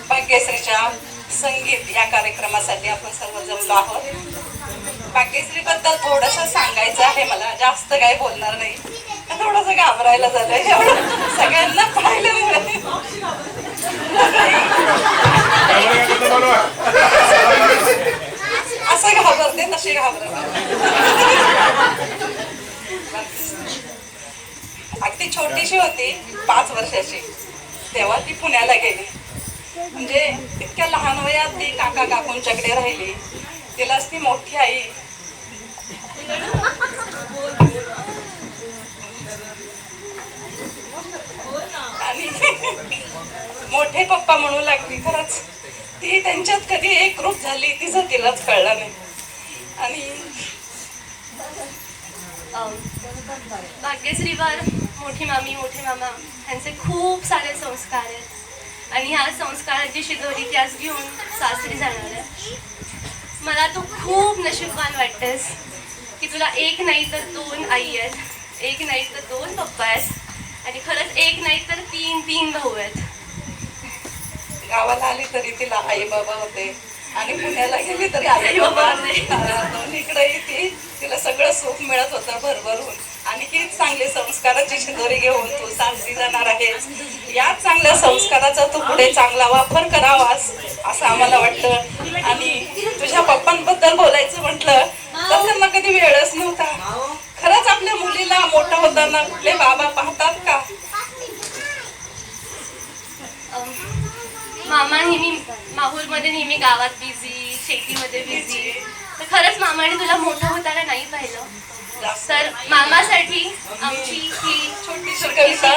भाग्यश्रीच्या संगीत या कार्यक्रमासाठी आपण सर्व जमलो आहोत. भाग्यश्री बद्दल थोडस सांगायचं आहे मला, जास्त काही बोलणार नाही. थोडस घाबरायला झालंय एवढं सगळ्यांना पाहिल्यामुळे. असं घाबरते तशी घाबरते. अगदी छोटीशी होती, 5 वर्षाची, तेव्हा ती पुण्याला गेली. म्हणजे इतक्या लहान वयात ती काका काकूंच्याकडे राहिली. तिलाच ती मोठी आई आणि मोठे पप्पा म्हणू लागली. खरंच ती त्यांच्यात कधी एक ग्रुप झाली तिचं तिलाच कळलं नाही. आणि भाग्यश्रीवर मोठी मामी मोठे मामा यांचे खूप सारे संस्कार आहेत आणि ह्या संस्काराची शिदोरी ती आज घेऊन सासरी जाणार आहे. मला तू खूप नशीबवान वाटतेस की तुला एक नाही तर 2 आई आहेत, एक नाही तर 2 पप्पा आहेत आणि खरंच एक नाही तर 3 भाऊ आहेत. गावाला आली तरी तिला आई बाबा होते आणि पुण्याला गेली तरी आई बाबा दोन्हीकडेही तिला सगळं सुख मिळत होतं भरभरून. आणि हीच चांगली संस्काराची शिदोरी घेऊन तू सासरी जाणार आहेस. याच चांगल्या संस्काराचा तू पुढे चांगला वापर करावास असं आम्हाला वाटतं. आणि तुझ्या पप्पांबद्दल बोलायचं म्हटलं तर त्यांना कधी वेळच नव्हता. खरंच आपल्या मुलीला मोठं होताना कुठले बाबा पाहतात का? मामा नेहमी माहूरमध्ये नेहमी गावात बिझी, शेतीमध्ये बिझी. तर खरंच मामाने तुला मोठं होताना नाही पाहिलं. तर मामासाठी आमची ही छोटीशी कविता.